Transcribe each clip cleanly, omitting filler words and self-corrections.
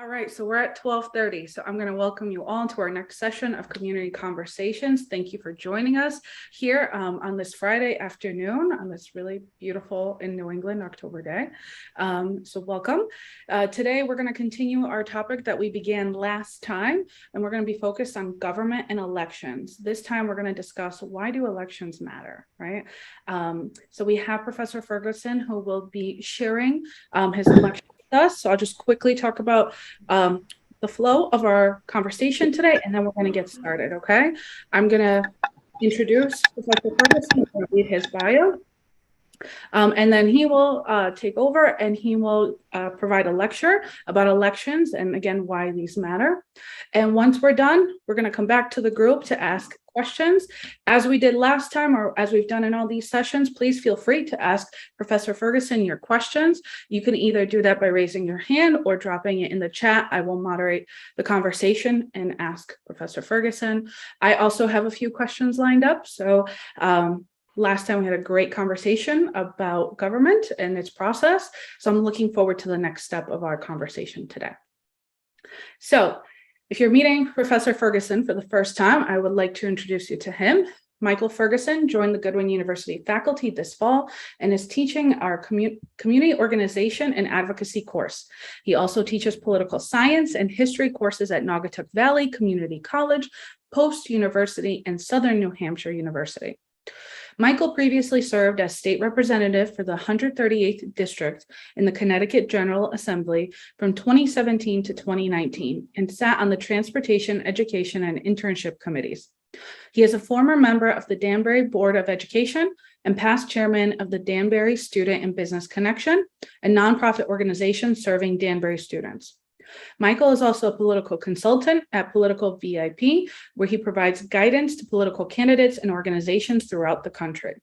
All right, so we're at 12:30. So I'm going to welcome you all to our next session of Community Conversations. Thank you for joining us here on this Friday afternoon on this really beautiful in New England October day. So welcome. Today we're going to continue our topic that we began last time, and we're going to be focused on government and elections. This time we're going to discuss why do elections matter, right? So we have Professor Ferguson who will be sharing his election us. So I'll just quickly talk about the flow of our conversation today, and then we're going to get started, okay? I'm going to introduce Professor Ferguson, read his bio, and then he will take over and he will provide a lecture about elections and, again, why these matter. And once we're done, we're going to come back to the group to ask questions. As we did last time, or as we've done in all these sessions, please feel free to ask Professor Ferguson your questions. You can either do that by raising your hand or dropping it in the chat. I will moderate the conversation and ask Professor Ferguson. I also have a few questions lined up. So last time we had a great conversation about government and its process. So I'm looking forward to the next step of our conversation today. So if you're meeting Professor Ferguson for the first time, I would like to introduce you to him. Michael Ferguson joined the Goodwin University faculty this fall and is teaching our community organization and advocacy course. He also teaches political science and history courses at Naugatuck Valley Community College, Post University, and Southern New Hampshire University. Michael previously served as state representative for the 138th District in the Connecticut General Assembly from 2017 to 2019 and sat on the Transportation, Education, and Internship Committees. He is a former member of the Danbury Board of Education and past chairman of the Danbury Student and Business Connection, a nonprofit organization serving Danbury students. Michael is also a political consultant at Political VIP, where he provides guidance to political candidates and organizations throughout the country.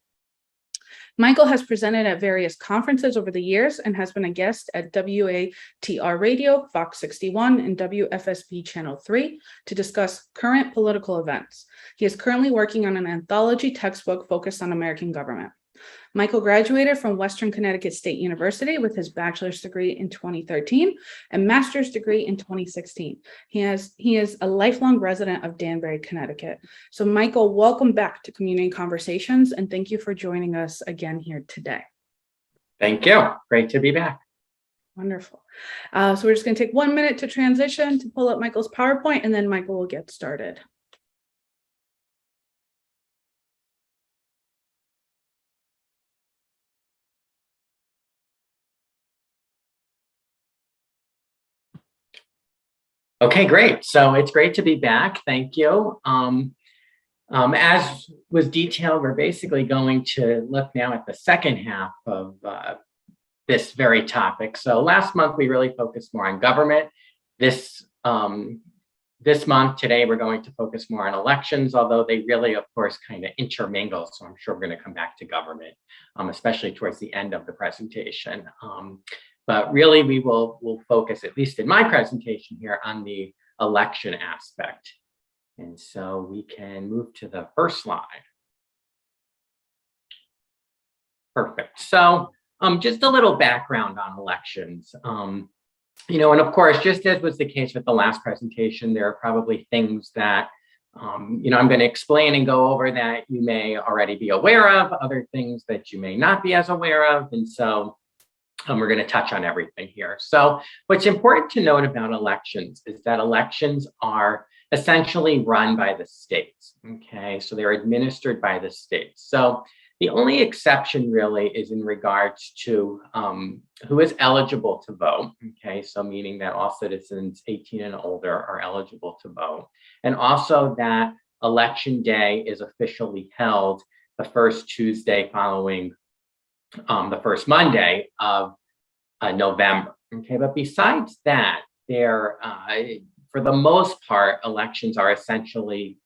Michael has presented at various conferences over the years and has been a guest at WATR Radio, Fox 61, and WFSB Channel 3 to discuss current political events. He is currently working on an anthology textbook focused on American government. Michael graduated from Western Connecticut State University with his bachelor's degree in 2013 and master's degree in 2016. He is a lifelong resident of Danbury, Connecticut. So Michael, welcome back to Community Conversations, and thank you for joining us again here today. Thank you. Great to be back. Wonderful. So we're just going to take 1 minute to transition to pull up Michael's PowerPoint, and then Michael will get started. Okay, great. So it's great to be back. Thank you. As was detailed, we're basically going to look now at the second half of this very topic. So last month, we really focused more on government. This month, today, we're going to focus more on elections, although they really, of course, kind of intermingle. So I'm sure we're going to come back to government, especially towards the end of the presentation. But really, we'll focus, at least in my presentation here, on the election aspect. And so we can move to the first slide. Perfect. So just a little background on elections. And of course, just as was the case with the last presentation, there are probably things that I'm going to explain and go over that you may already be aware of, other things that you may not be as aware of. And so we're going to touch on everything here. So what's important to note about elections is that elections are essentially run by the states. Okay, so they're administered by the states. So the only exception really is in regards to who is eligible to vote. Okay, so meaning that all citizens 18 and older are eligible to vote. And also that election day is officially held the first Tuesday following the first Monday of November. Okay, but besides that, for the most part, elections are essentially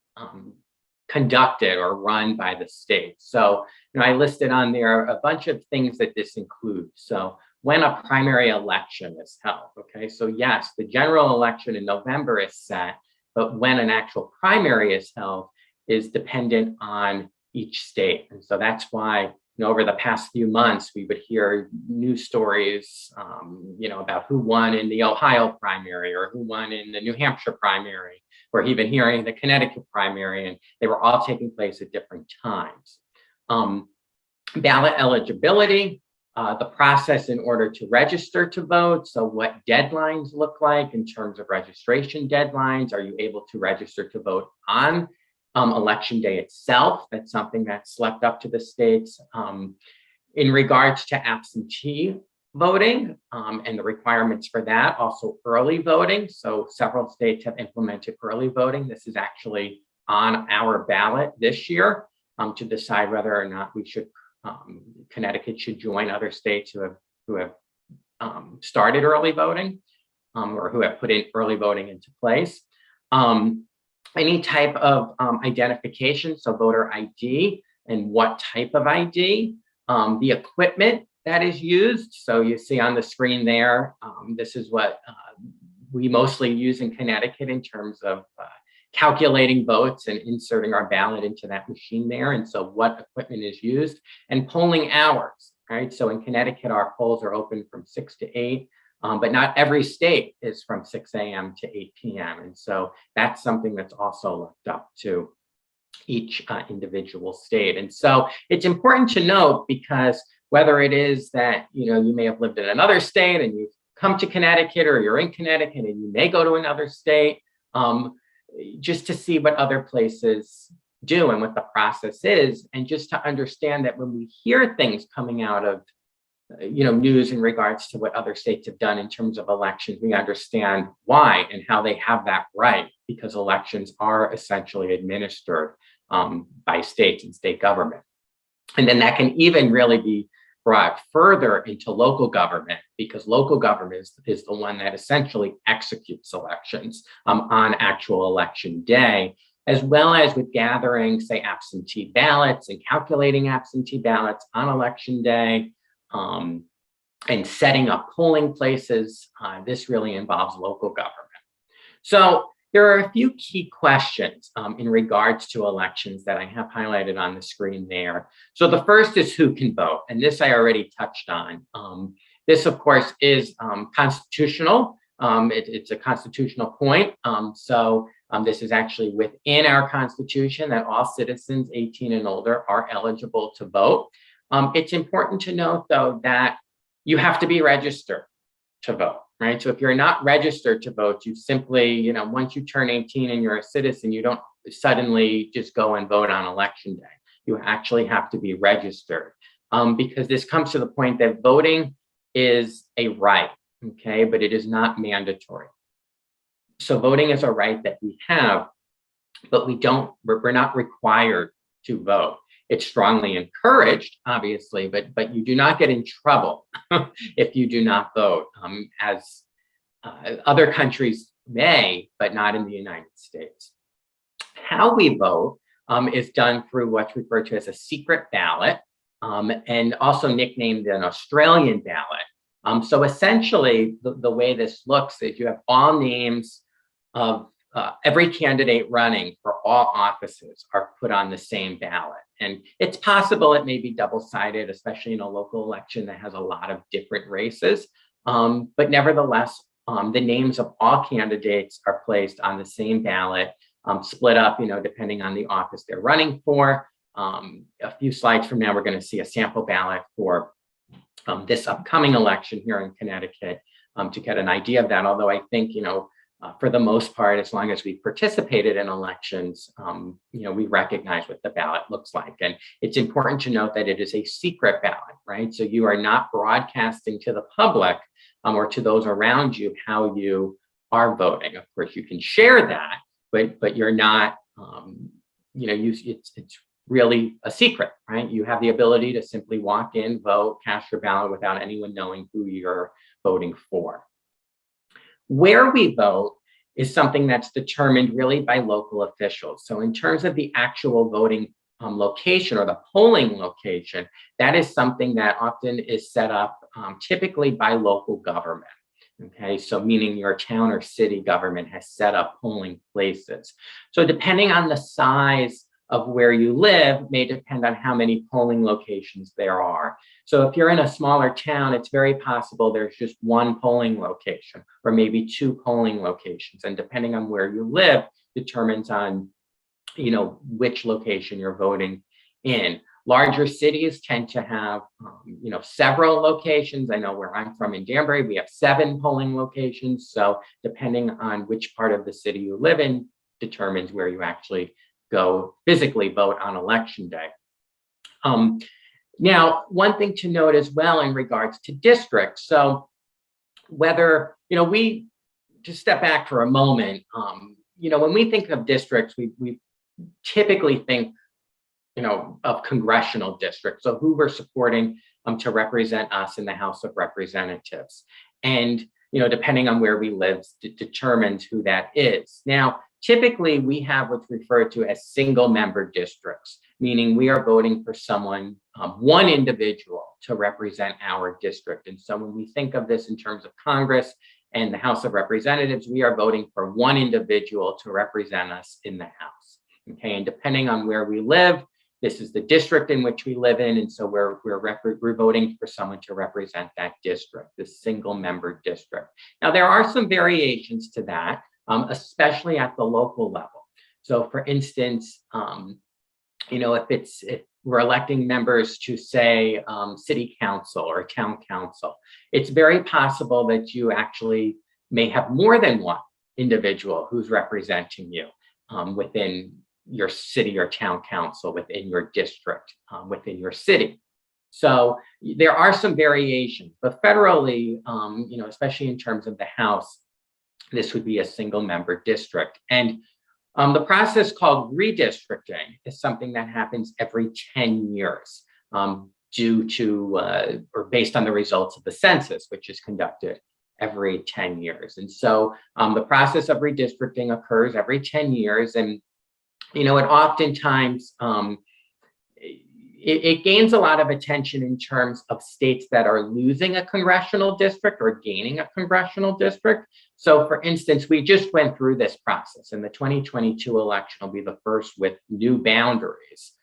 conducted or run by the state. So, I listed on there a bunch of things that this includes. So, when a primary election is held, okay, so yes, the general election in November is set, but when an actual primary is held is dependent on each state. And so that's why over the past few months, we would hear news stories, about who won in the Ohio primary or who won in the New Hampshire primary, or even hearing the Connecticut primary, and they were all taking place at different times. Ballot eligibility, the process in order to register to vote. So what deadlines look like in terms of registration deadlines. Are you able to register to vote on election day itself? That's something that's left up to the states. In regards to absentee voting and the requirements for that, also early voting. So several states have implemented early voting. This is actually on our ballot this year to decide whether or not we should, Connecticut should join other states who have started early voting or who have put in early voting into place. Any type of identification, so voter ID and what type of ID, the equipment that is used. So you see on the screen there, this is what we mostly use in Connecticut in terms of calculating votes and inserting our ballot into that machine there. And so what equipment is used, and polling hours, right? So in Connecticut, our polls are open from 6 to 8. But not every state is from 6 a.m. to 8 p.m. And so that's something that's also left up to each individual state. And so it's important to note, because whether it is that, you may have lived in another state and you've come to Connecticut, or you're in Connecticut and you may go to another state, just to see what other places do and what the process is. And just to understand that when we hear things coming out of news in regards to what other states have done in terms of elections, we understand why and how they have that right, because elections are essentially administered by states and state government. And then that can even really be brought further into local government, because local government is the one that essentially executes elections on actual election day, as well as with gathering, say, absentee ballots and calculating absentee ballots on election day. And setting up polling places. This really involves local government. So there are a few key questions in regards to elections that I have highlighted on the screen there. So the first is who can vote, and this I already touched on. This, of course, is constitutional. It's a constitutional point. This is actually within our Constitution that all citizens 18 and older are eligible to vote. It's important to note, though, that you have to be registered to vote, right? So if you're not registered to vote, you simply, once you turn 18 and you're a citizen, you don't suddenly just go and vote on election day. You actually have to be registered because this comes to the point that voting is a right, okay, but it is not mandatory. So voting is a right that we have, but we're not required to vote. It's strongly encouraged, obviously, but you do not get in trouble if you do not vote, as other countries may, but not in the United States. How we vote is done through what's referred to as a secret ballot, and also nicknamed an Australian ballot. So essentially, the way this looks is you have all names of every candidate running for all offices are put on the same ballot. And it's possible it may be double-sided, especially in a local election that has a lot of different races. But nevertheless, the names of all candidates are placed on the same ballot, split up, depending on the office they're running for. A few slides from now, we're going to see a sample ballot for this upcoming election here in Connecticut to get an idea of that. Although I think, for the most part, as long as we've participated in elections, we recognize what the ballot looks like. And it's important to note that it is a secret ballot, right? So you are not broadcasting to the public or to those around you how you are voting. Of course, you can share that, but you're not, it's really a secret, right? You have the ability to simply walk in, vote, cast your ballot without anyone knowing who you're voting for. Where we vote is something that's determined really by local officials. So in terms of the actual voting location or the polling location, that is something that often is set up typically by local government. Okay, so meaning your town or city government has set up polling places. So depending on the size of where you live may depend on how many polling locations there are. So if you're in a smaller town, it's very possible there's just one polling location or maybe two polling locations. And depending on where you live determines on, which location you're voting in. Larger cities tend to have, several locations. I know where I'm from in Danbury, we have 7 polling locations. So depending on which part of the city you live in determines where you actually go physically vote on election day. Now, one thing to note as well in regards to districts. So whether, we just step back for a moment, when we think of districts, we typically think, of congressional districts. So who we're supporting to represent us in the House of Representatives. And, depending on where we live determines who that is. Now, typically we have what's referred to as single member districts, meaning we are voting for someone, one individual to represent our district. And so when we think of this in terms of Congress and the House of Representatives, we are voting for one individual to represent us in the House. Okay, and depending on where we live, this is the district in which we live in, and so we're voting for someone to represent that district, this single member district. Now, there are some variations to that, especially at the local level. So for instance, if we're electing members to say city council or town council, it's very possible that you actually may have more than one individual who's representing you within your city or town council, within your district, within your city. So there are some variations, but federally, especially in terms of the House, this would be a single member district. And the process called redistricting is something that happens every 10 years due to or based on the results of the census, which is conducted every 10 years. And so the process of redistricting occurs every 10 years. And, it oftentimes, it gains a lot of attention in terms of states that are losing a congressional district or gaining a congressional district. So for instance, we just went through this process, and the 2022 election will be the first with new boundaries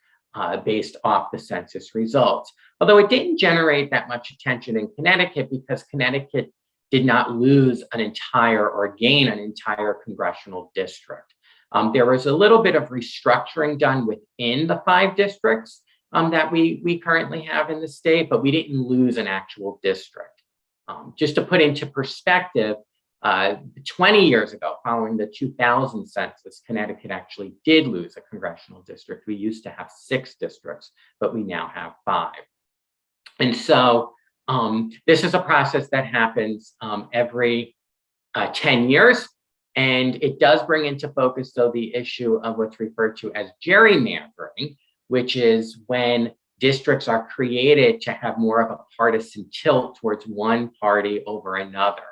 based off the census results. Although it didn't generate that much attention in Connecticut because Connecticut did not lose an entire or gain an entire congressional district. There was a little bit of restructuring done within the 5 districts that we currently have in the state, but we didn't lose an actual district. Just to put into perspective, 20 years ago, following the 2000 census, Connecticut actually did lose a congressional district. We used to have 6 districts, but we now have 5. And so this is a process that happens every 10 years. And it does bring into focus, though, the issue of what's referred to as gerrymandering, which is when districts are created to have more of a partisan tilt towards one party over another,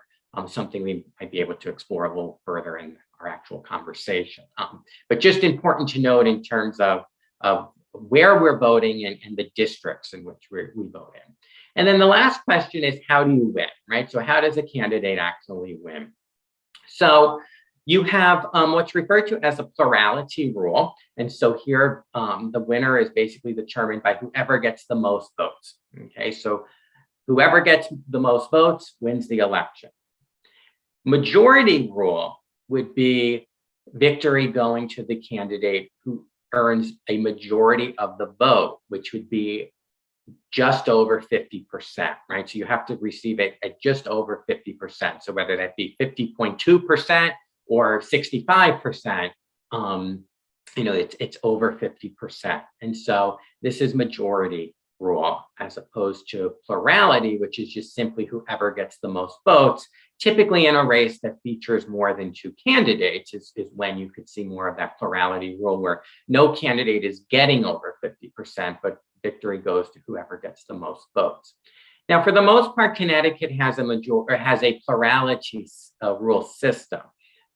something we might be able to explore a little further in our actual conversation. But just important to note in terms of where we're voting and the districts in which we vote in. And then the last question is, how do you win, right? So how does a candidate actually win? So you have what's referred to as a plurality rule. And so here, the winner is basically determined by whoever gets the most votes. Okay, so whoever gets the most votes wins the election. Majority rule would be victory going to the candidate who earns a majority of the vote, which would be just over 50%, right? So you have to receive it at just over 50%. So whether that be 50.2% or 65%, it's over 50%. And so this is majority rule as opposed to plurality, which is just simply whoever gets the most votes. Typically in a race that features more than 2 candidates is when you could see more of that plurality rule where no candidate is getting over 50%, but victory goes to whoever gets the most votes. Now, for the most part, Connecticut has a plurality rule system.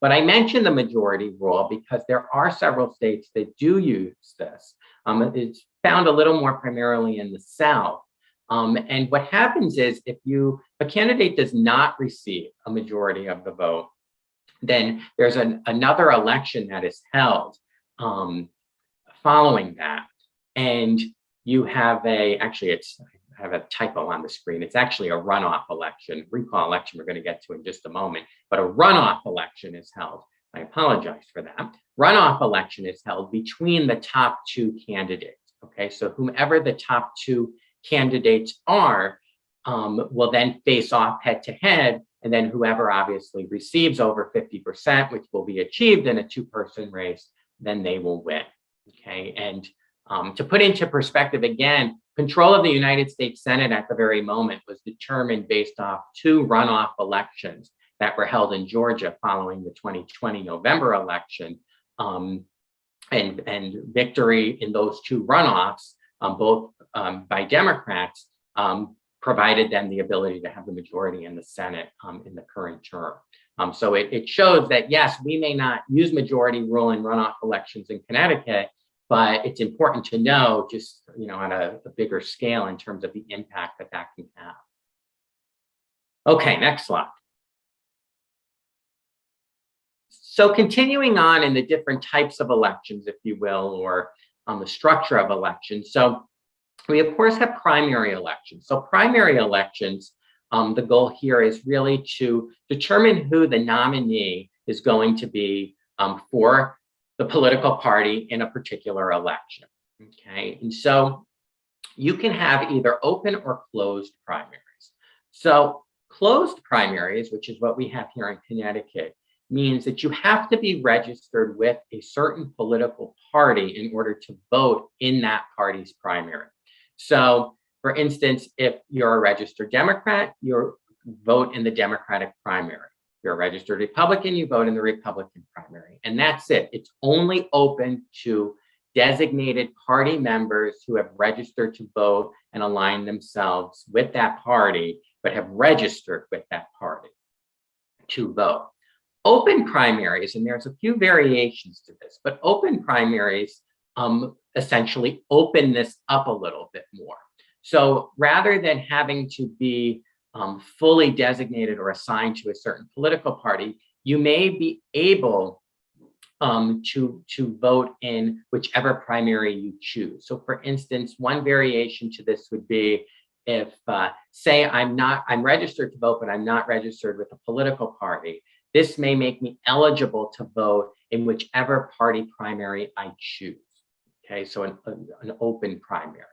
But I mentioned the majority rule because there are several states that do use this. It's found a little more primarily in the South. And what happens is if a candidate does not receive a majority of the vote, then there's another election that is held following that. And you have actually I have a typo on the screen. It's actually a runoff election. Recall election we're going to get to in just a moment, but a runoff election is held. I apologize for that. Runoff election is held between the top two candidates. Okay, so whomever the top two candidates are will then face off head to head, and then whoever obviously receives over 50%, which will be achieved in a two-person race, then they will win. Okay, and to put into perspective again, control of the United States Senate at the very moment was determined based off two runoff elections that were held in Georgia following the 2020 November election. And victory in those two runoffs, both by Democrats, provided them the ability to have the majority in the Senate in the current term. So it shows that, yes, we may not use majority rule in runoff elections in Connecticut, but it's important to know just, on a bigger scale in terms of the impact that can have. Okay, next slide. So continuing on in the different types of elections, if you will, or the structure of elections. So we, of course, have primary elections. So primary elections, the goal here is really to determine who the nominee is going to be for the political party in a particular election. Okay, and so you can have either open or closed primaries. So closed primaries, which is what we have here in Connecticut, means that you have to be registered with a certain political party in order to vote in that party's primary. So, for instance, if you're a registered Democrat, you vote in the Democratic primary. If you're a registered Republican, you vote in the Republican primary. And that's it. It's only open to designated party members who have registered to vote and align themselves with that party, but have registered with that party to vote. Open primaries, and there's a few variations to this, but open primaries essentially open this up a little bit more. So rather than having to be fully designated or assigned to a certain political party, you may be able to vote in whichever primary you choose. So for instance, one variation to this would be if, say I'm registered to vote, but I'm not registered with a political party. This may make me eligible to vote in whichever party primary I choose. Okay, so an open primary.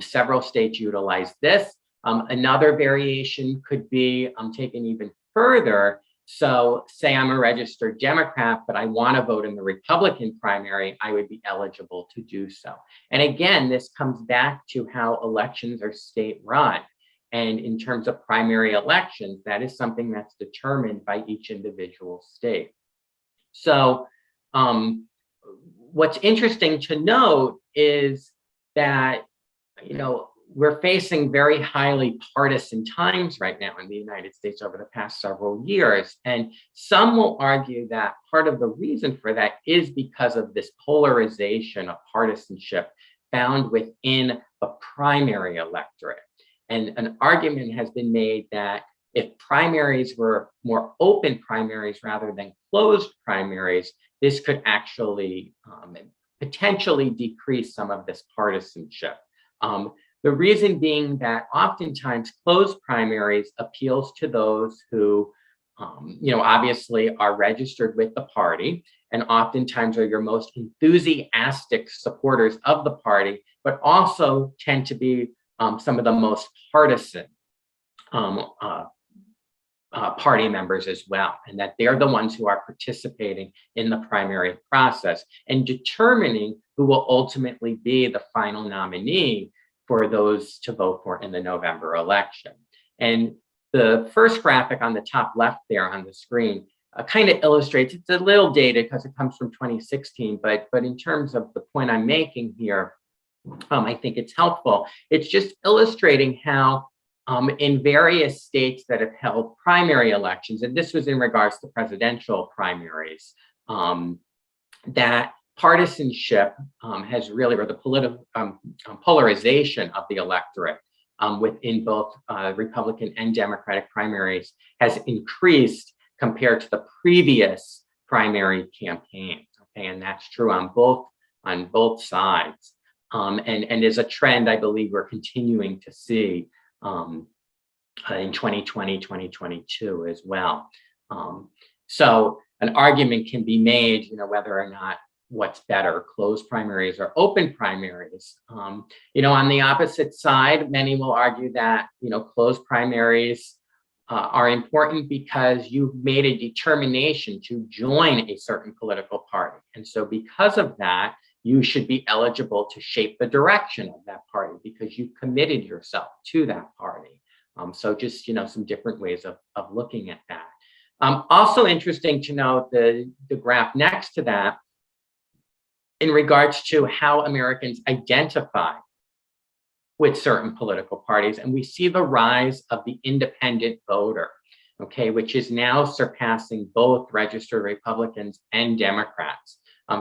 Several states utilize this. Another variation could be taken even further. So say I'm a registered Democrat, but I want to vote in the Republican primary, I would be eligible to do so. And again, this comes back to how elections are state run. And in terms of primary elections, that is something that's determined by each individual state. So what's interesting to note is that, we're facing very highly partisan times right now in the United States over the past several years. And some will argue that part of the reason for that is because of this polarization of partisanship found within the primary electorate. And an argument has been made that if primaries were more open primaries rather than closed primaries, this could actually potentially decrease some of this partisanship. The reason being that oftentimes closed primaries appeals to those who, obviously are registered with the party and oftentimes are your most enthusiastic supporters of the party, but also tend to be some of the most partisan party members as well, and that they're the ones who are participating in the primary process and determining who will ultimately be the final nominee for those to vote for in the November election. And the first graphic on the top left there on the screen kind of illustrates, it's a little dated because it comes from 2016, but in terms of the point I'm making here, I think it's helpful. It's just illustrating how in various states that have held primary elections, and this was in regards to presidential primaries, that partisanship has really, or the political polarization of the electorate within both Republican and Democratic primaries has increased compared to the previous primary campaigns. Okay, and that's true on both on both sides. And is a trend I believe we're continuing to see in 2020, 2022 as well. So an argument can be made, whether or not what's better, closed primaries or open primaries. On the opposite side, many will argue that, closed primaries are important because you've made a determination to join a certain political party. And so because of that, you should be eligible to shape the direction of that party because you've committed yourself to that party. So just, some different ways of looking at that. Also interesting to note the graph next to that in regards to how Americans identify with certain political parties. And we see the rise of the independent voter, okay, which is now surpassing both registered Republicans and Democrats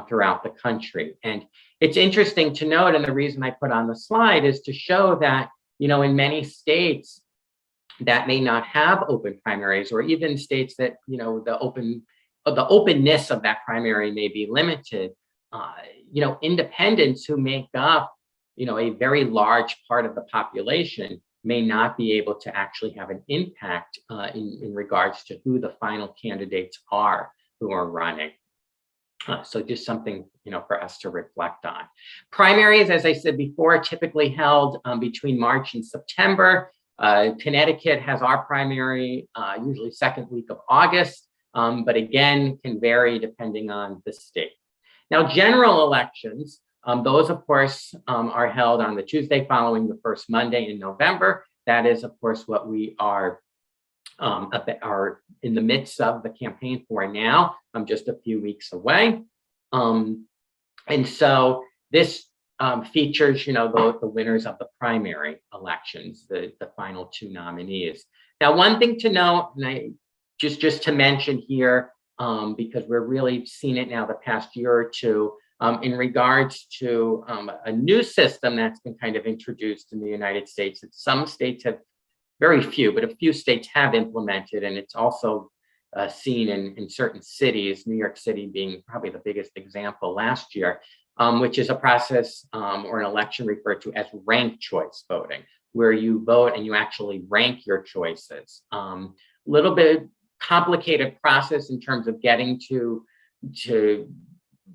throughout the country. And it's interesting to note, and the reason I put on the slide is to show that, in many states that may not have open primaries, or even states that, the openness of that primary may be limited, independents who make up, a very large part of the population may not be able to actually have an impact in regards to who the final candidates are who are running. So just something, for us to reflect on. Primaries, as I said before, typically held between March and September. Connecticut has our primary usually second week of August, but again, can vary depending on the state. Now, general elections, those, of course, are held on the Tuesday following the first Monday in November. That is, of course, what we are in the midst of the campaign for now. I'm just a few weeks away. And so this features, the winners of the primary elections, the final two nominees. Now, one thing to note, and I just to mention here, because we're really seeing it now the past year or two, in regards to a new system that's been kind of introduced in the United States that some states have, very few, but a few states have implemented, and it's also seen in certain cities, New York City being probably the biggest example last year, which is a process or an election referred to as ranked choice voting, where you vote and you actually rank your choices. Little bit complicated process in terms of getting to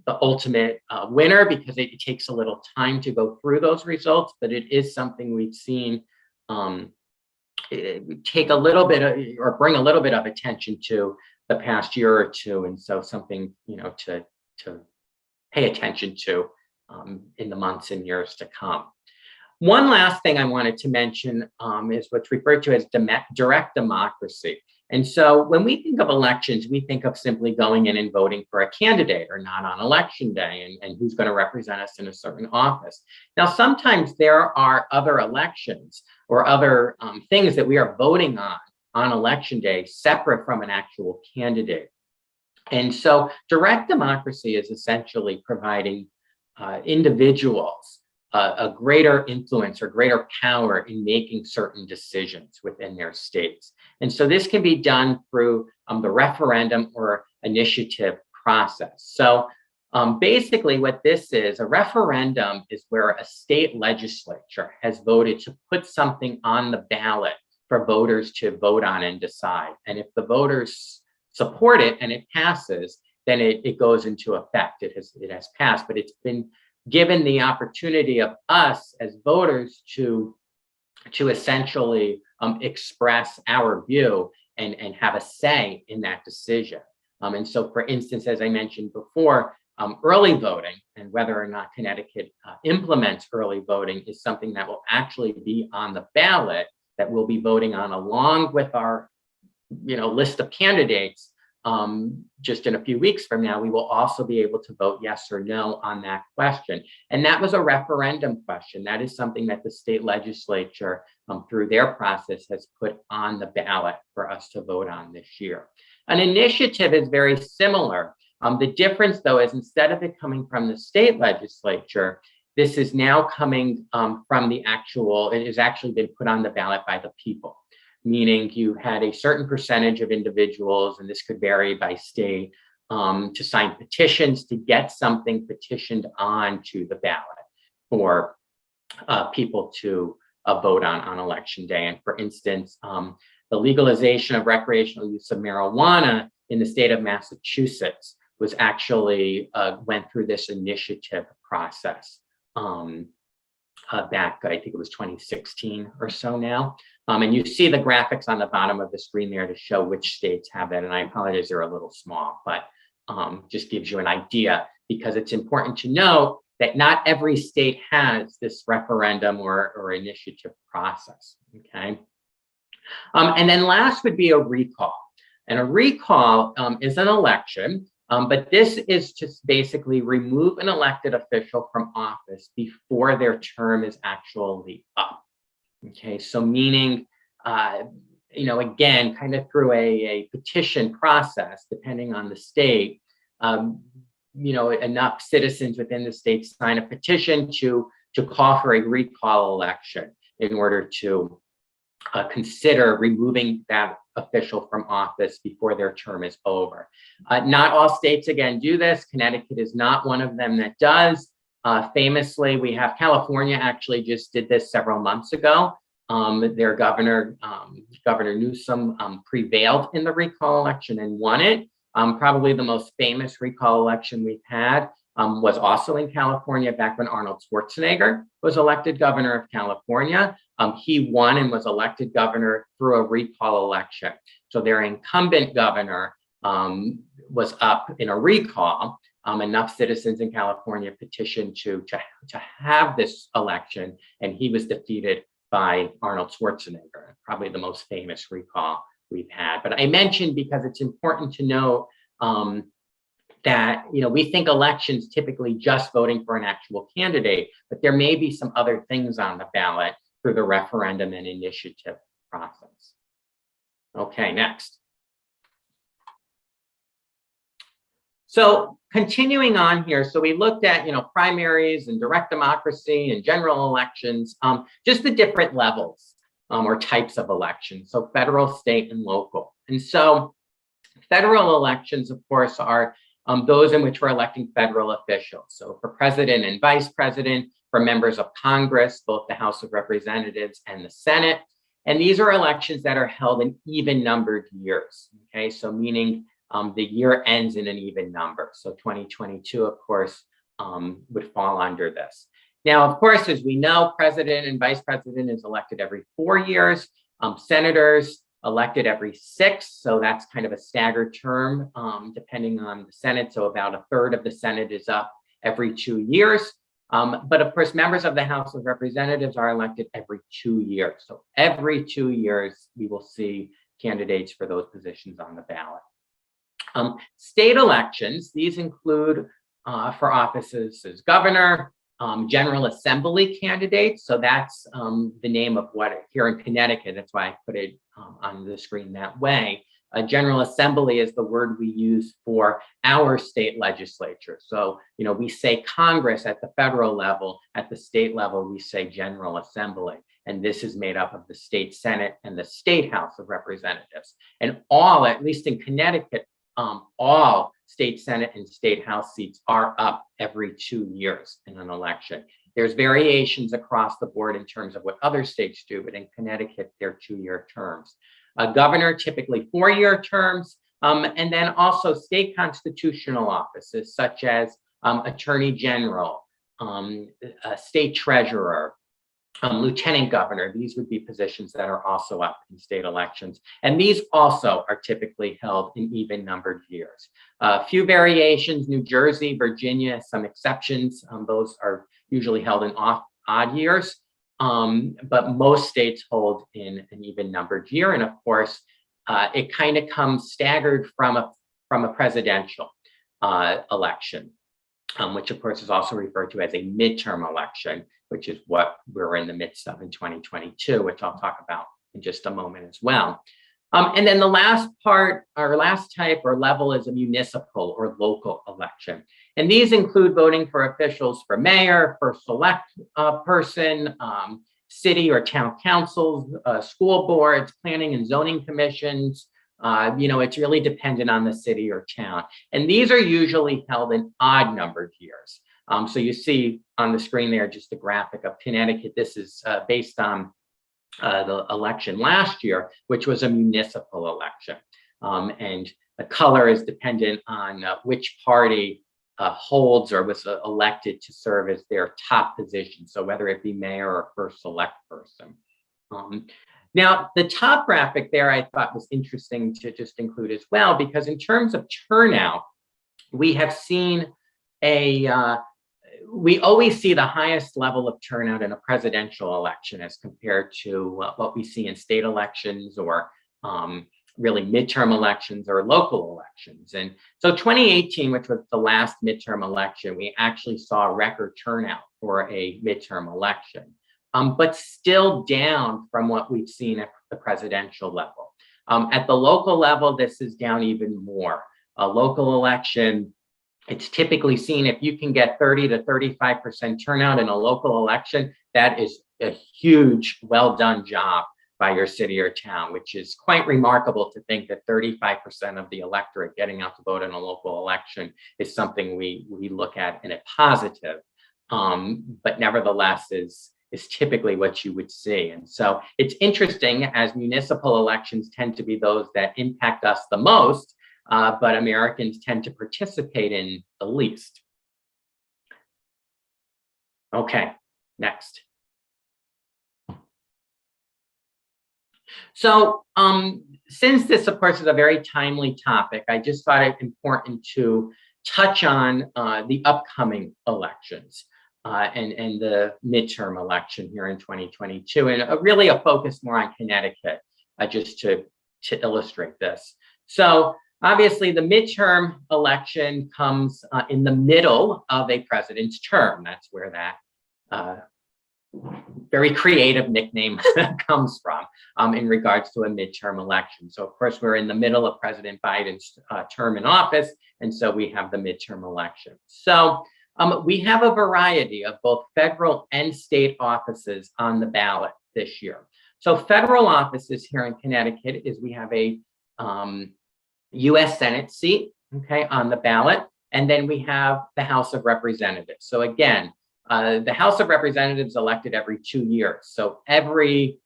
the ultimate winner, because it takes a little time to go through those results, but it is something we've seen take a little bit of, or bring a little bit of attention to the past year or two. And so something, to pay attention to in the months and years to come. One last thing I wanted to mention is what's referred to as direct democracy. And so when we think of elections, we think of simply going in and voting for a candidate or not on election day and who's going to represent us in a certain office. Now, sometimes there are other elections or other things that we are voting on election day separate from an actual candidate. And so direct democracy is essentially providing individuals a greater influence or greater power in making certain decisions within their states. And so this can be done through the referendum or initiative process. So basically what this is, a referendum is where a state legislature has voted to put something on the ballot for voters to vote on and decide. And if the voters support it and it passes, then it goes into effect. It has passed, but it's been given the opportunity of us as voters to essentially express our view and have a say in that decision. And so, for instance, as I mentioned before, early voting and whether or not Connecticut implements early voting is something that will actually be on the ballot that we'll be voting on along with our list of candidates. Just in a few weeks from now, we will also be able to vote yes or no on that question. And that was a referendum question. That is something that the state legislature, through their process, has put on the ballot for us to vote on this year. An initiative is very similar. The difference, though, is instead of it coming from the state legislature, this is now coming from the actual, it has actually been put on the ballot by the people. Meaning you had a certain percentage of individuals, and this could vary by state, to sign petitions to get something petitioned onto the ballot for people to vote on election day. And for instance, the legalization of recreational use of marijuana in the state of Massachusetts was actually went through this initiative process back, I think it was 2016 or so now. And you see the graphics on the bottom of the screen there to show which states have that. And I apologize, they're a little small, but just gives you an idea, because it's important to know that not every state has this referendum or initiative process, okay? And then last would be a recall. And a recall is an election, but this is to basically remove an elected official from office before their term is actually up. Okay, so meaning, again, kind of through a petition process, depending on the state, enough citizens within the state sign a petition to call for a recall election in order to consider removing that official from office before their term is over. Not all states, again, do this. Connecticut is not one of them that does. Famously, we have California actually just did this several months ago. Their governor, Governor Newsom, prevailed in the recall election and won it. Probably the most famous recall election we've had was also in California back when Arnold Schwarzenegger was elected governor of California. He won and was elected governor through a recall election. So their incumbent governor was up in a recall. Enough citizens in California petitioned to have this election, and he was defeated by Arnold Schwarzenegger, probably the most famous recall we've had. But I mentioned because it's important to know that we think elections typically just voting for an actual candidate, but there may be some other things on the ballot through the referendum and initiative process. Okay, next. So continuing on here, so we looked at primaries and direct democracy and general elections, just the different levels or types of elections, so federal, state, and local. And so federal elections, of course, are those in which we're electing federal officials. So for president and vice president, for members of Congress, both the House of Representatives and the Senate. And these are elections that are held in even numbered years, okay? So meaning the year ends in an even number. So 2022, of course, would fall under this. Now, of course, as we know, president and vice president is elected every 4 years. Senators elected every 6. So that's kind of a staggered term, depending on the Senate. So about a third of the Senate is up every 2 years. But of course, members of the House of Representatives are elected every 2 years. So every 2 years, we will see candidates for those positions on the ballot. State elections, these include for offices as governor, General Assembly candidates. So that's the name of what here in Connecticut, that's why I put it on the screen that way. General Assembly is the word we use for our state legislature. So, we say Congress at the federal level, at the state level, we say General Assembly. And this is made up of the state Senate and the state House of Representatives. And all, at least in Connecticut, all state Senate and state House seats are up every 2 years in an election. There's variations across the board in terms of what other states do, but in Connecticut, they're 2-year terms. Governor, typically 4-year terms, and then also state constitutional offices such as Attorney General, State Treasurer, Lieutenant Governor. These would be positions that are also up in state elections. And these also are typically held in even numbered years. A few variations, New Jersey, Virginia, some exceptions. Those are usually held in odd years. But most states hold in an even numbered year. And of course, it kind of comes staggered from a presidential election, which of course is also referred to as a midterm election, which is what we're in the midst of in 2022, which I'll talk about in just a moment as well. And then the last part, or last type or level, is a municipal or local election. And these include voting for officials for mayor, for select person, city or town councils, school boards, planning and zoning commissions, It's really dependent on the city or town. And these are usually held in odd numbered years. So you see on the screen there just a graphic of Connecticut. This is based on the election last year, which was a municipal election. And the color is dependent on which party holds or was elected to serve as their top position. So whether it be mayor or first select person. Now, the top graphic there I thought was interesting to just include as well, because in terms of turnout, we have seen we always see the highest level of turnout in a presidential election as compared to what we see in state elections or really midterm elections or local elections. And so 2018, which was the last midterm election, we actually saw a record turnout for a midterm election, but still down from what we've seen at the presidential level. At the local level, this is down even more. A local election, it's typically seen if you can get 30 to 35% turnout in a local election, that is a huge, well done job by your city or town, which is quite remarkable to think that 35% of the electorate getting out to vote in a local election is something we look at in a positive, but nevertheless is typically what you would see. And so it's interesting, as municipal elections tend to be those that impact us the most, but Americans tend to participate in the least. Okay, next. So since this, of course, is a very timely topic, I just thought it important to touch on the upcoming elections and the midterm election here in 2022, and really a focus more on Connecticut, just to illustrate this. So obviously, the midterm election comes in the middle of a president's term. That's where that very creative nickname comes from in regards to a midterm election. So of course, we're in the middle of President Biden's term in office, and so we have the midterm election. So we have a variety of both federal and state offices on the ballot this year. So federal offices here in Connecticut is we have a U.S. Senate seat, okay, on the ballot, and then we have the House of Representatives. So again, the House of Representatives elected every 2 years. So every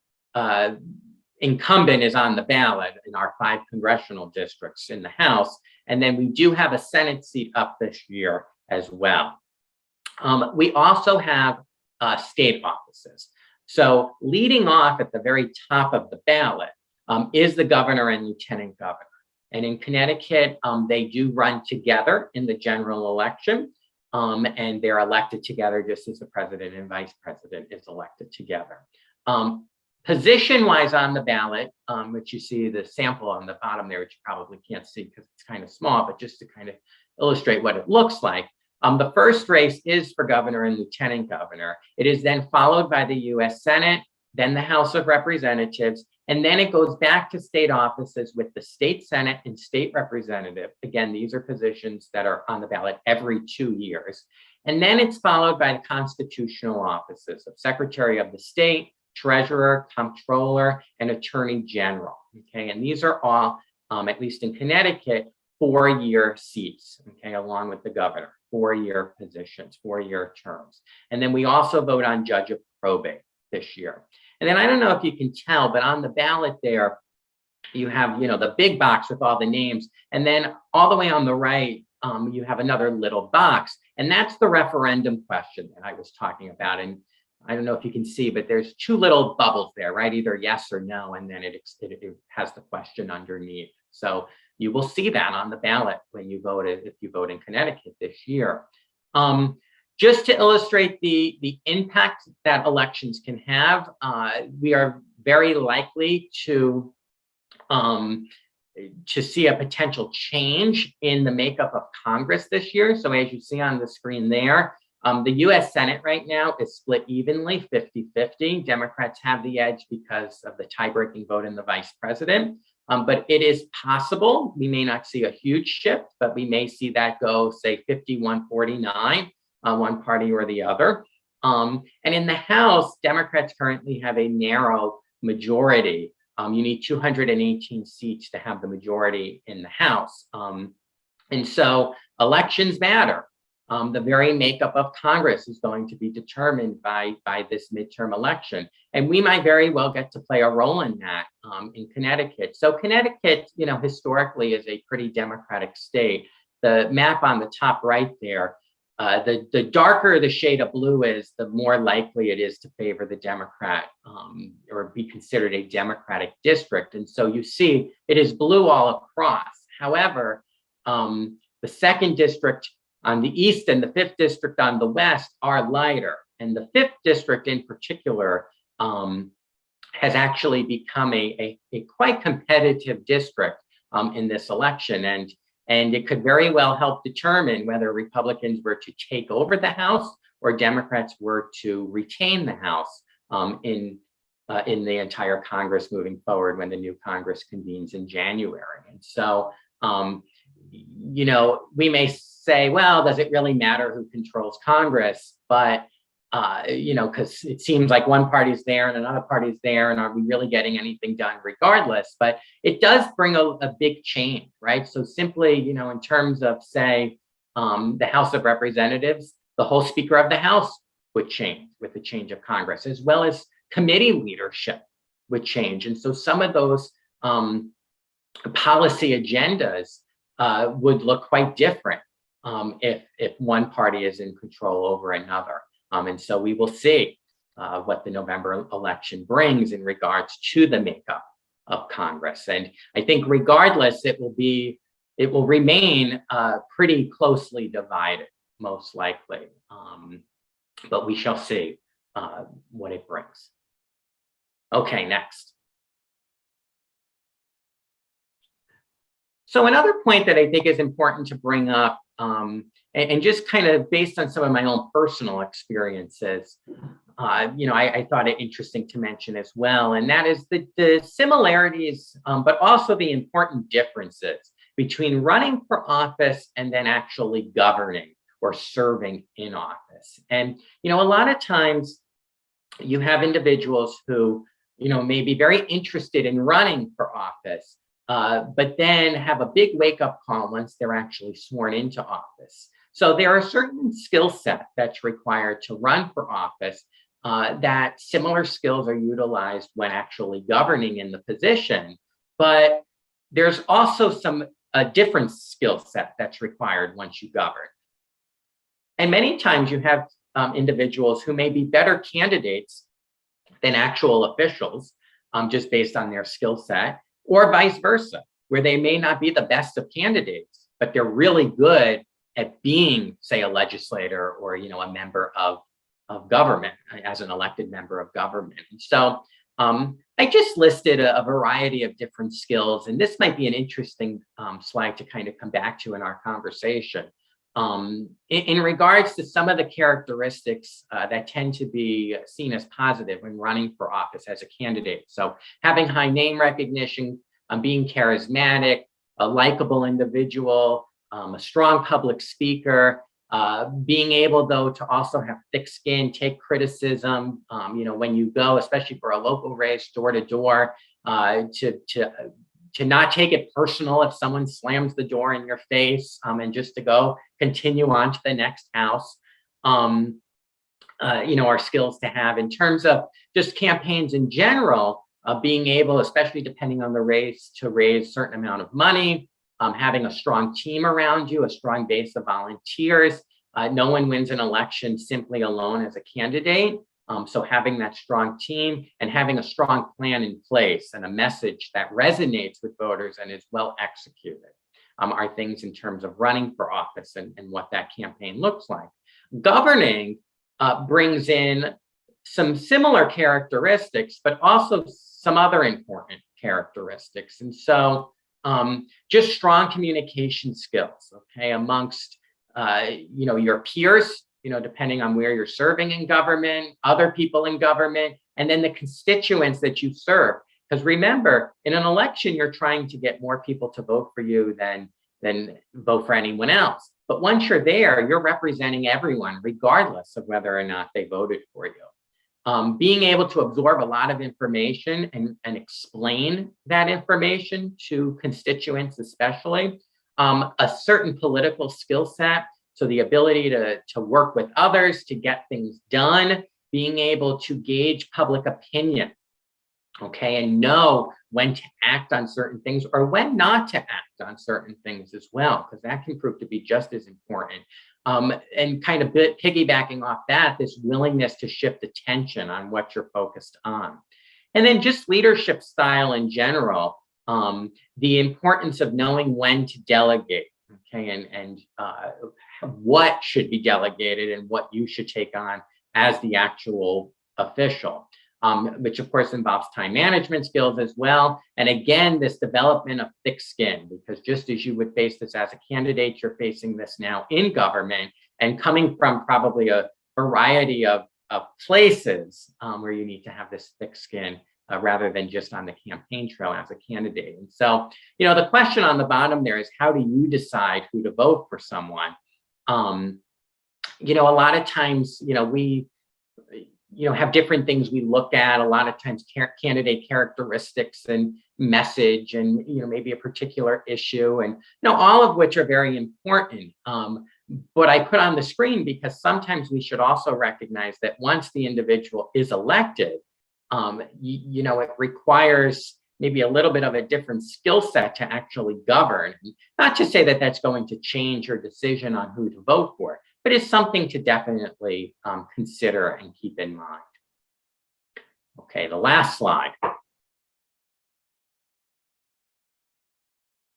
incumbent is on the ballot in our 5 congressional districts in the House. And then we do have a Senate seat up this year as well. We also have state offices. So leading off at the very top of the ballot is the governor and lieutenant governor. And in Connecticut, they do run together in the general election. And they're elected together just as the president and vice president is elected together. Position-wise on the ballot, which you see the sample on the bottom there, which you probably can't see because it's kind of small, but just to kind of illustrate what it looks like. The first race is for governor and lieutenant governor. It is then followed by the U.S. Senate, then the House of Representatives, and then it goes back to state offices with the state Senate and state representative. Again, these are positions that are on the ballot every 2 years. And then it's followed by the constitutional offices of Secretary of the State, Treasurer, Comptroller, and Attorney General. Okay, and these are all, at least in Connecticut, 4-year seats, okay, along with the governor, 4-year positions, 4-year terms. And then we also vote on judge of probate this year. And then I don't know if you can tell, but on the ballot there, you have, the big box with all the names. And then all the way on the right, you have another little box. And that's the referendum question that I was talking about. And I don't know if you can see, but there's 2 little bubbles there, right? Either yes or no. And then it has the question underneath. So you will see that on the ballot when you vote, if you vote in Connecticut this year. Just to illustrate the impact that elections can have, we are very likely to see a potential change in the makeup of Congress this year. So as you see on the screen there, the U.S. Senate right now is split evenly, 50-50. Democrats have the edge because of the tie-breaking vote in the vice president. But it is possible, we may not see a huge shift, but we may see that go, say, 51-49. One party or the other. And in the House, Democrats currently have a narrow majority You need 218 seats to have the majority in the House. And so elections matter. The very makeup of Congress is going to be determined by this midterm election. And we might very well get to play a role in that in Connecticut. So Connecticut, historically is a pretty Democratic state. The map on the top right there, the darker the shade of blue is, the more likely it is to favor the Democrat or be considered a Democratic district. And so you see it is blue all across. However, the second district on the east and the fifth district on the west are lighter. And the fifth district in particular has actually become a quite competitive district in this election. And it could very well help determine whether Republicans were to take over the House or Democrats were to retain the House in the entire Congress moving forward when the new Congress convenes in January. And so, we may say, well, does it really matter who controls Congress? But, because it seems like one party's there and another party's there, and are we really getting anything done regardless? But it does bring a big change, right? So simply, in terms of, say, the House of Representatives, the whole Speaker of the House would change with the change of Congress, as well as committee leadership would change. And so some of those policy agendas would look quite different if one party is in control over another. And so we will see what the November election brings in regards to the makeup of Congress. And I think regardless, it will remain pretty closely divided, most likely. But we shall see what it brings. Okay, next. So another point that I think is important to bring up, and just kind of based on some of my own personal experiences, I thought it interesting to mention as well, and that is the similarities, but also the important differences between running for office and then actually governing or serving in office. And, a lot of times you have individuals who, may be very interested in running for office, but then have a big wake-up call once they're actually sworn into office. So there are certain skill set that's required to run for office that similar skills are utilized when actually governing in the position, but there's also some different skill set that's required once you govern. And many times you have individuals who may be better candidates than actual officials, just based on their skill set, or vice versa, where they may not be the best of candidates, but they're really good at being, say, a legislator or, a member of government, as an elected member of government. And so I just listed a variety of different skills, and this might be an interesting slide to kind of come back to in our conversation. In regards to some of the characteristics that tend to be seen as positive when running for office as a candidate. So having high name recognition, being charismatic, a likable individual, a strong public speaker, being able, though, to also have thick skin, take criticism, when you go, especially for a local race, door to door, to not take it personal if someone slams the door in your face, and just to go continue on to the next house, are skills to have. In terms of just campaigns in general, being able, especially depending on the race, to raise a certain amount of money, having a strong team around you, a strong base of volunteers. No one wins an election simply alone as a candidate. So having that strong team and having a strong plan in place and a message that resonates with voters and is well executed are things in terms of running for office and what that campaign looks like. Governing brings in some similar characteristics, but also some other important characteristics. And so just strong communication skills, okay, amongst your peers, depending on where you're serving in government, other people in government, and then the constituents that you serve. Because remember, in an election, you're trying to get more people to vote for you than vote for anyone else. But once you're there, you're representing everyone, regardless of whether or not they voted for you. being able to absorb a lot of information and explain that information to constituents, especially a certain political skill set. So the ability to work with others, to get things done, being able to gauge public opinion, okay, and know when to act on certain things or when not to act on certain things as well, because that can prove to be just as important. And kind of piggybacking off that, this willingness to shift attention on what you're focused on. And then just leadership style in general, the importance of knowing when to delegate, okay, and what should be delegated and what you should take on as the actual official. Which of course involves time management skills as well. And again, this development of thick skin, because just as you would face this as a candidate, you're facing this now in government and coming from probably a variety of places where you need to have this thick skin rather than just on the campaign trail as a candidate. And so, the question on the bottom there is, how do you decide who to vote for someone? A lot of times, we have different things we look at, a lot of times candidate characteristics and message and, maybe a particular issue, and, all of which are very important. But I put on the screen because sometimes we should also recognize that once the individual is elected, it requires maybe a little bit of a different skill set to actually govern. Not to say that that's going to change your decision on who to vote for, but it's something to definitely consider and keep in mind. Okay, the last slide.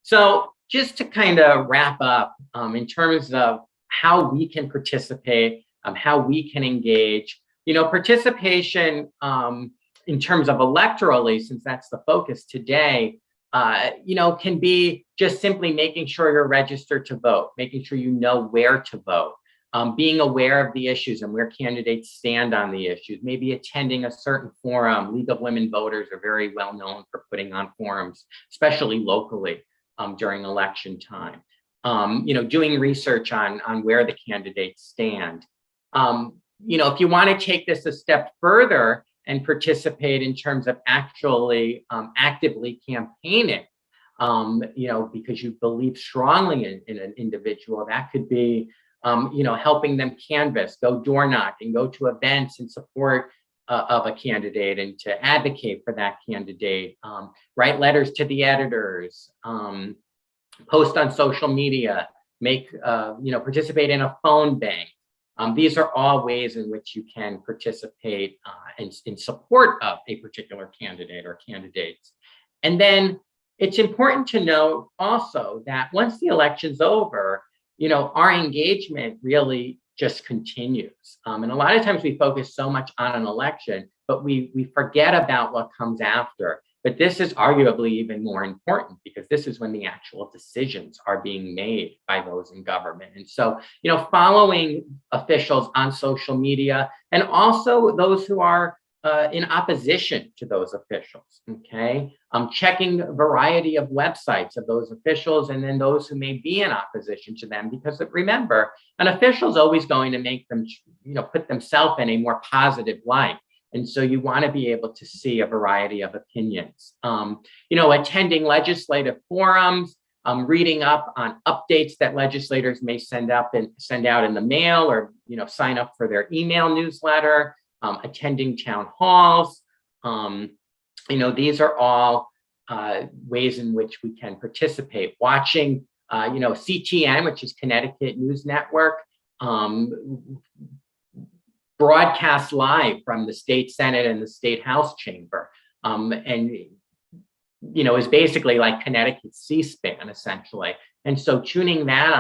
So just to kind of wrap up in terms of how we can participate, how we can engage, participation in terms of electorally, since that's the focus today, can be just simply making sure you're registered to vote, making sure you know where to vote. Being aware of the issues and where candidates stand on the issues, maybe attending a certain forum. League of Women Voters are very well known for putting on forums, especially locally during election time. Doing research on where the candidates stand. If you want to take this a step further and participate in terms of actually actively campaigning, because you believe strongly in an individual, that could be helping them canvass, go door knocking, go to events in support of a candidate and to advocate for that candidate, write letters to the editors, post on social media, participate in a phone bank. These are all ways in which you can participate in support of a particular candidate or candidates. And then it's important to note also that once the election's over, our engagement really just continues. And a lot of times we focus so much on an election, but we forget about what comes after. But this is arguably even more important because this is when the actual decisions are being made by those in government. And so, following officials on social media and also those who are in opposition to those officials, okay? Checking a variety of websites of those officials and then those who may be in opposition to them, because remember, an official is always going to make them, put themselves in a more positive light. And so you want to be able to see a variety of opinions. Attending legislative forums, reading up on updates that legislators may send out in the mail or, sign up for their email newsletter. Attending town halls, these are all ways in which we can participate. Watching, CTN, which is Connecticut News Network, broadcast live from the state Senate and the state House chamber, and is basically like Connecticut C-SPAN essentially. And so tuning that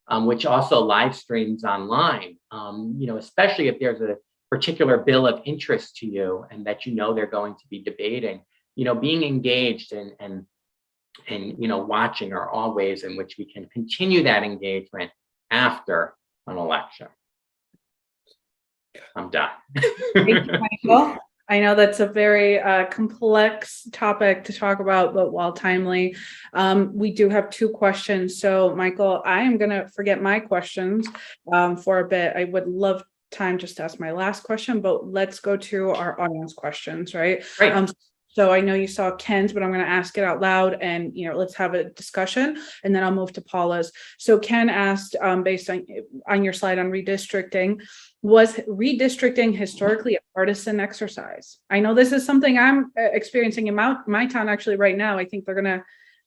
on, which also live streams online, especially if there's a particular bill of interest to you and that they're going to be debating, being engaged and watching are all ways in which we can continue that engagement after an election. I'm done. Thank you, Michael. I know that's a very complex topic to talk about, but while timely, we do have 2 questions. So Michael, I am going to forget my questions for a bit. I would love time just to ask my last question, but let's go to our audience questions, right? Great. So I know you saw Ken's, but I'm going to ask it out loud, and let's have a discussion, and then I'll move to Paula's. So Ken asked, based on your slide on redistricting, was redistricting historically a partisan exercise? I know this is something I'm experiencing in my town actually right now. I think they're going to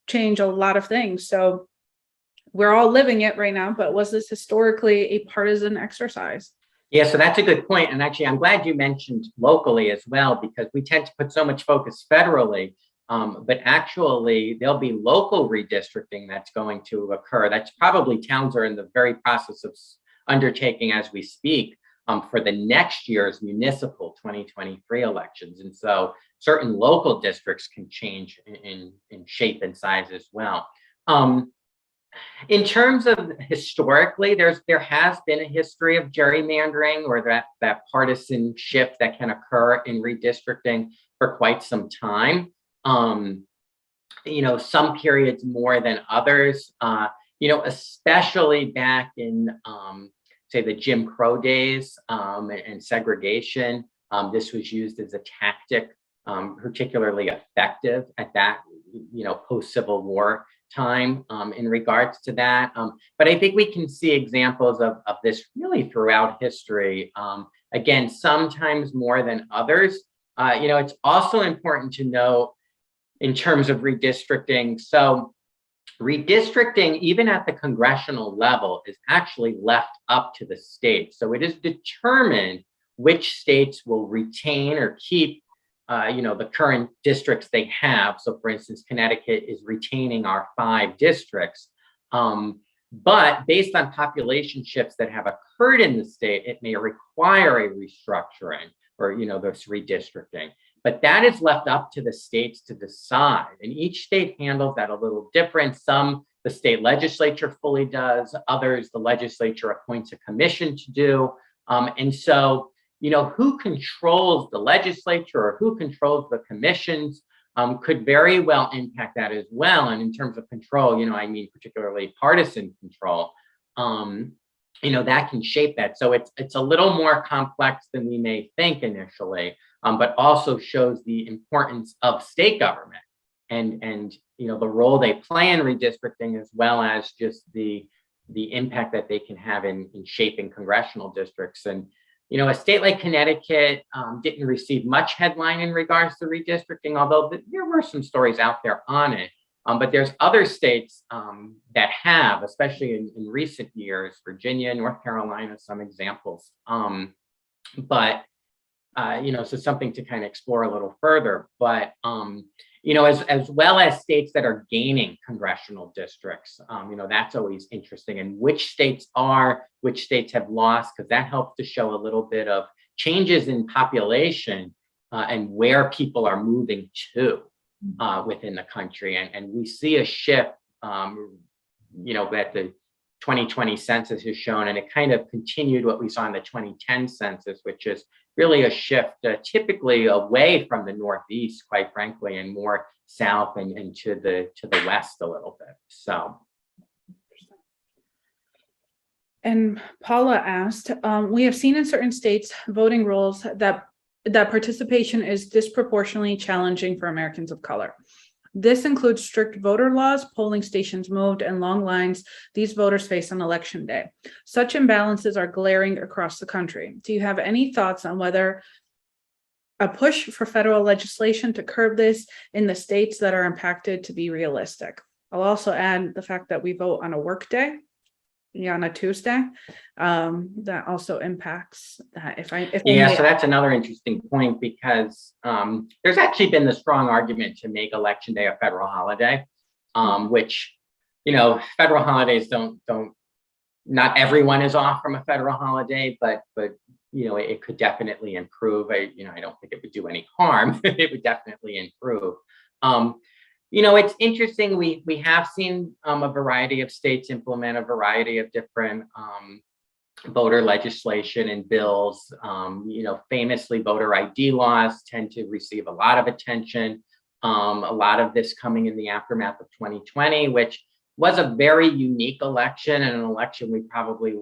change a lot of things. So we're all living it right now, but was this historically a partisan exercise? Yeah, so that's a good point. And actually, I'm glad you mentioned locally as well, because we tend to put so much focus federally, but actually there'll be local redistricting that's going to occur. That's probably towns are in the very process of undertaking as we speak for the next year's municipal 2023 elections. And so certain local districts can change in shape and size as well. In terms of historically, there has been a history of gerrymandering, or that partisan shift that can occur in redistricting for quite some time. Some periods more than others. Especially back in say the Jim Crow days and segregation. This was used as a tactic, particularly effective at that post-Civil War time in regards to that. But I think we can see examples of this really throughout history. Again, sometimes more than others. It's also important to note in terms of redistricting. So redistricting, even at the congressional level, is actually left up to the states. So it is determined which states will retain or keep the current districts they have. So for instance, Connecticut is retaining our 5 districts. But based on population shifts that have occurred in the state, it may require a restructuring or, this redistricting. But that is left up to the states to decide. And each state handles that a little different. Some the state legislature fully does, others the legislature appoints a commission to do. And so who controls the legislature or who controls the commissions could very well impact that as well. And in terms of control, I mean particularly partisan control, that can shape that. So it's a little more complex than we may think initially, but also shows the importance of state government and the role they play in redistricting, as well as just the impact that they can have in shaping congressional districts. And a state like Connecticut didn't receive much headline in regards to redistricting, although there were some stories out there on it. But there's other states that have, especially in recent years, Virginia, North Carolina, some examples. So something to kind of explore a little further. But as well as states that are gaining congressional districts, that's always interesting. And which states have lost, because that helps to show a little bit of changes in population and where people are moving to within the country. And we see a shift, that the 2020 census has shown, and it kind of continued what we saw in the 2010 census, which is really a shift typically away from the Northeast, quite frankly, and more south and to the west a little bit. So. And Paula asked, we have seen in certain states voting rules that participation is disproportionately challenging for Americans of color. This includes strict voter laws, polling stations moved, and long lines these voters face on election day. Such imbalances are glaring across the country. Do you have any thoughts on whether a push for federal legislation to curb this in the states that are impacted to be realistic? I'll also add the fact that we vote on a work day, on a Tuesday. That also impacts that. So that's another interesting point, because there's actually been the strong argument to make Election Day a federal holiday, which federal holidays don't not everyone is off from a federal holiday, but it could definitely improve. I don't think it would do any harm. It would definitely improve. It's interesting. We have seen a variety of states implement a variety of different voter legislation and bills. Famously, voter ID laws tend to receive a lot of attention. A lot of this coming in the aftermath of 2020, which was a very unique election, and an election we probably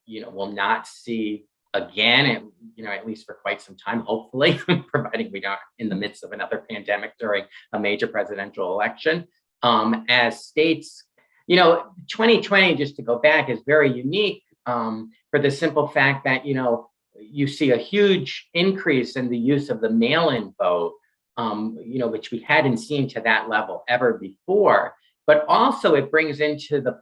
will not see again, at least for quite some time, hopefully, providing we aren't in the midst of another pandemic during a major presidential election. As states, 2020, just to go back, is very unique for the simple fact that, you see a huge increase in the use of the mail-in vote, which we hadn't seen to that level ever before. But also it brings into the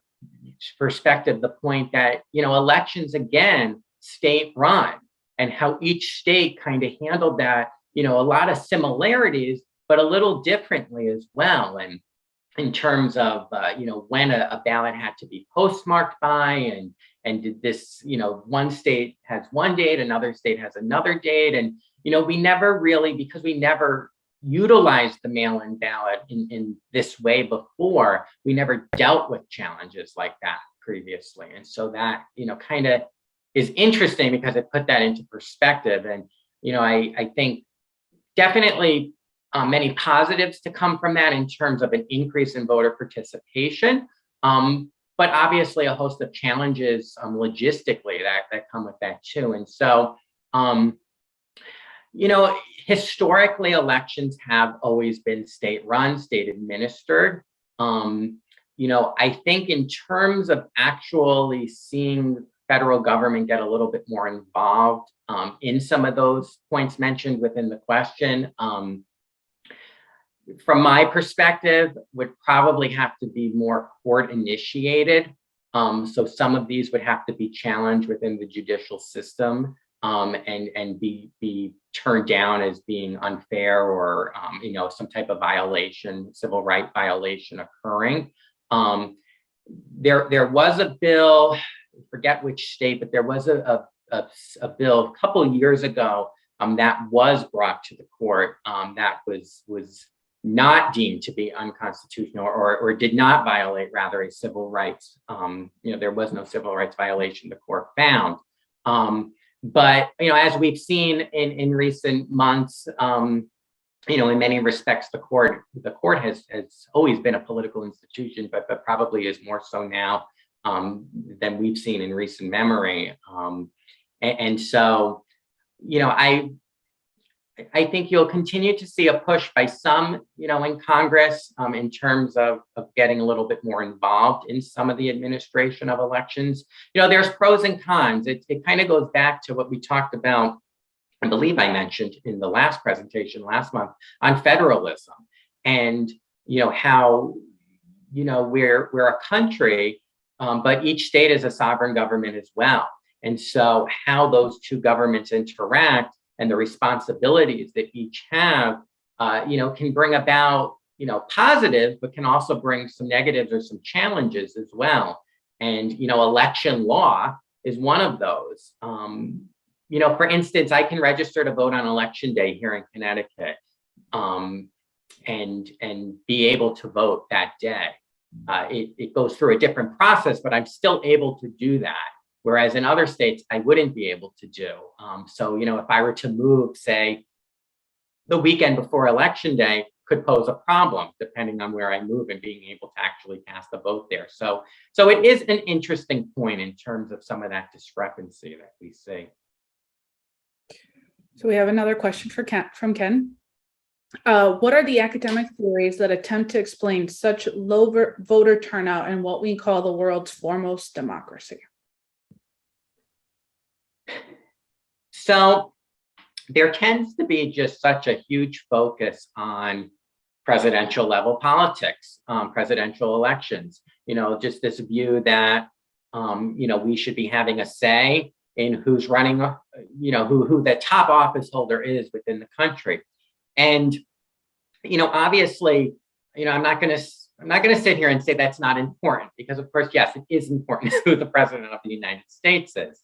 perspective the point that, elections, again, state run, and how each state kind of handled that, a lot of similarities, but a little differently as well. And in terms of, when a ballot had to be postmarked by, and did this, one state has one date, another state has another date. And, we never really, because we never utilized the mail-in ballot in this way before, we never dealt with challenges like that previously. And so that, kind of is interesting because it put that into perspective. And, I think definitely many positives to come from that in terms of an increase in voter participation. But obviously a host of challenges logistically that come with that too. And so, historically, elections have always been state run, state administered. I think in terms of actually seeing federal government get a little bit more involved in some of those points mentioned within the question, from my perspective, would probably have to be more court initiated. So some of these would have to be challenged within the judicial system and be turned down as being unfair or some type of violation, civil right violation occurring. There was a bill, I forget which state, but there was a bill a couple of years ago that was brought to the court that was not deemed to be unconstitutional or did not violate rather a civil rights. There was no civil rights violation the court found. But as we've seen in recent months, in many respects, the court has always been a political institution, but probably is more so now than we've seen in recent memory. And so, I think you'll continue to see a push by some, in Congress in terms of getting a little bit more involved in some of the administration of elections. There's pros and cons. It kind of goes back to what we talked about, I believe I mentioned in the last presentation last month on federalism and, how, we're a country, but each state is a sovereign government as well. And so how those two governments interact and the responsibilities that each have, can bring about, positives, but can also bring some negatives or some challenges as well. And, election law is one of those. For instance, I can register to vote on election day here in Connecticut and be able to vote that day. It goes through a different process, but I'm still able to do that. Whereas in other states, I wouldn't be able to do. So, if I were to move, say, the weekend before election day could pose a problem depending on where I move and being able to actually cast a vote there. So it is an interesting point in terms of some of that discrepancy that we see. So we have another question from Ken. What are the academic theories that attempt to explain such low voter turnout in what we call the world's foremost democracy? So there tends to be just such a huge focus on presidential level politics, presidential elections, just this view that, we should be having a say in who's running, who the top office holder is within the country. And, obviously, I'm not going to sit here and say that's not important because, of course, yes, it is important who the president of the United States is.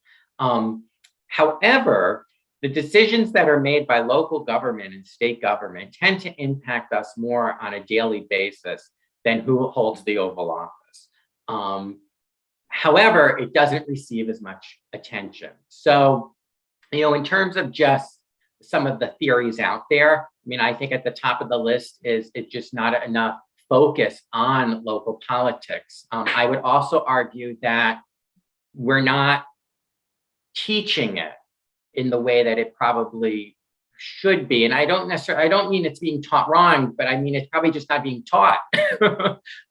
However, the decisions that are made by local government and state government tend to impact us more on a daily basis than who holds the Oval Office. However, it doesn't receive as much attention. So, in terms of just some of the theories out there, I think at the top of the list is it's just not enough focus on local politics. I would also argue that we're not teaching it in the way that it probably should be. And I don't mean it's being taught wrong, but I mean it's probably just not being taught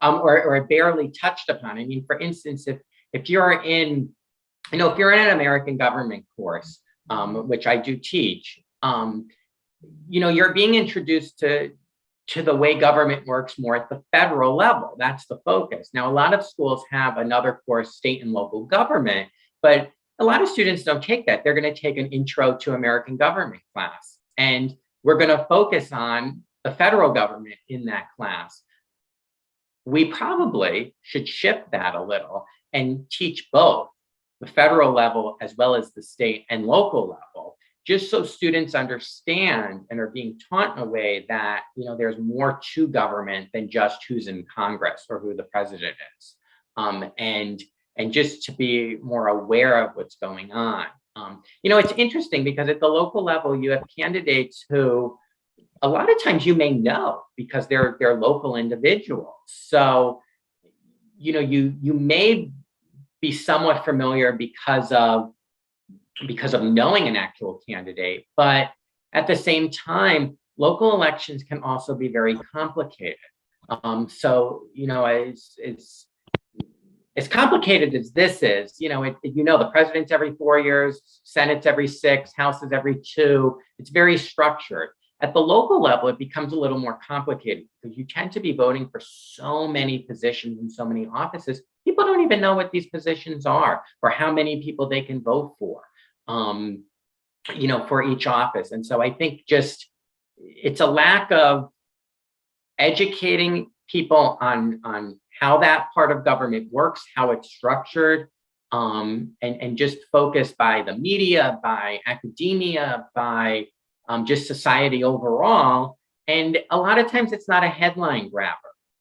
or barely touched upon. I mean, for instance, if you're in, if you're in an American government course, which I do teach, you're being introduced to the way government works more at the federal level. That's the focus. Now, a lot of schools have another course, state and local government, but a lot of students don't take that. They're going to take an intro to American government class. And we're going to focus on the federal government in that class. We probably should shift that a little and teach both the federal level as well as the state and local level, just so students understand and are being taught in a way that, there's more to government than just who's in Congress or who the president is. And just to be more aware of what's going on. It's interesting because at the local level, you have candidates who a lot of times you may know because they're local individuals. So, you may be somewhat familiar because of knowing an actual candidate, but at the same time, local elections can also be very complicated. So, as complicated as this is, the president's every 4 years, Senate's every 6, House is every 2. It's very structured. At the local level, it becomes a little more complicated because you tend to be voting for so many positions and so many offices. People don't even know what these positions are or how many people they can vote for, for each office. And so I think just it's a lack of educating people on how that part of government works, how it's structured, and just focused by the media, by academia, by just society overall. And a lot of times it's not a headline grabber,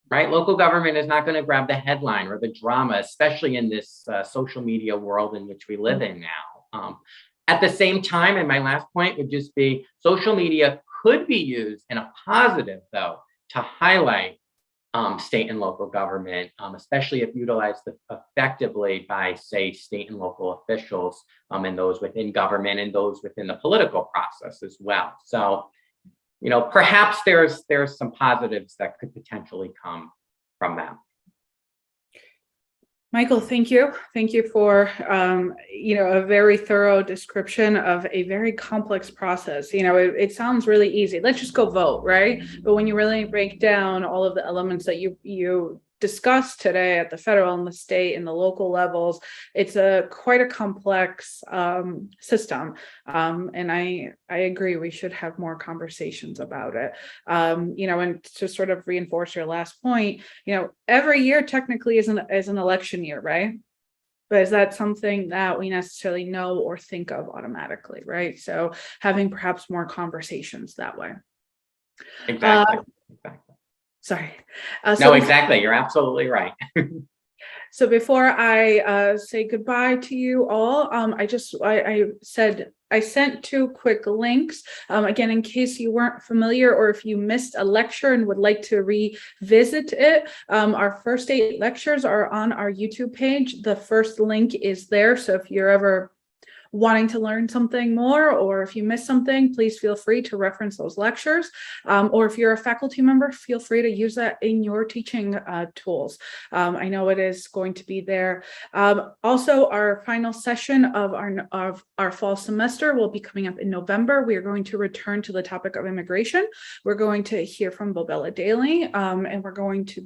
right? Local government is not going to grab the headline or the drama, especially in this social media world in which we live in now. At the same time, and my last point would just be social media could be used in a positive, though, to highlight state and local government, especially if utilized effectively by, say, state and local officials and those within government and those within the political process as well. So, perhaps there's some positives that could potentially come from that. Michael, thank you. Thank you for, a very thorough description of a very complex process. It sounds really easy. Let's just go vote, right? But when you really break down all of the elements that you discussed today at the federal and the state and the local levels, it's quite a complex system. And I agree, we should have more conversations about it. And to sort of reinforce your last point, every year technically is an election year, right? But is that something that we necessarily know or think of automatically, right? So having perhaps more conversations that way. Exactly. Sorry. No, exactly. You're absolutely right. So before I say goodbye to you all, I sent 2 quick links. Again, in case you weren't familiar or if you missed a lecture and would like to revisit it, our first 8 lectures are on our YouTube page. The first link is there. So if you're ever wanting to learn something more, or if you missed something, please feel free to reference those lectures. Or if you're a faculty member, feel free to use that in your teaching tools. I know it is going to be there. Also, our final session of our fall semester will be coming up in November. We are going to return to the topic of immigration. We're going to hear from Bobella Daly, and we're going to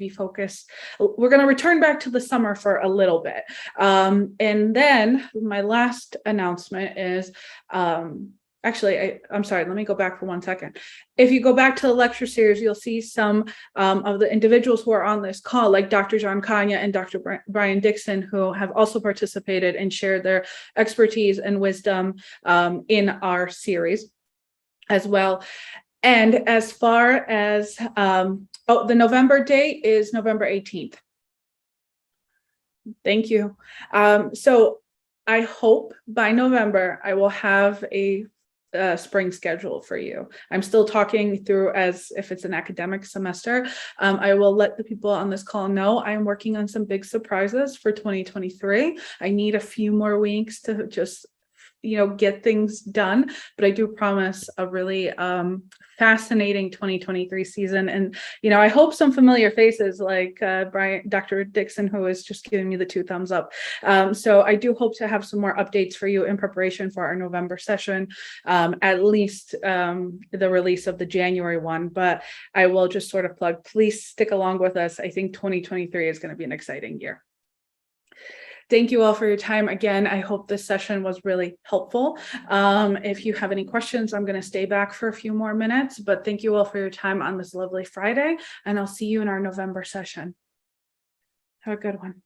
return back to the summer for a little bit. And then my last announcement is, actually, I'm sorry, let me go back for 1 second. If you go back to the lecture series, you'll see some of the individuals who are on this call, like Dr. John Kanya and Dr. Brian Dixon, who have also participated and shared their expertise and wisdom in our series as well. And as far as, the November date is November 18th. Thank you. So I hope by November I will have a spring schedule for you. I'm still talking through as if it's an academic semester. I will let the people on this call know I'm working on some big surprises for 2023. I need a few more weeks to just get things done, but I do promise a really fascinating 2023 season. And I hope some familiar faces like Dr. Dixon, who is just giving me the 2 thumbs up. So I do hope to have some more updates for you in preparation for our November session, at least the release of the January one. But I will just sort of plug, please stick along with us. I think 2023 is going to be an exciting year. Thank you all for your time. Again, I hope this session was really helpful. If you have any questions, I'm going to stay back for a few more minutes, but thank you all for your time on this lovely Friday, and I'll see you in our November session. Have a good one.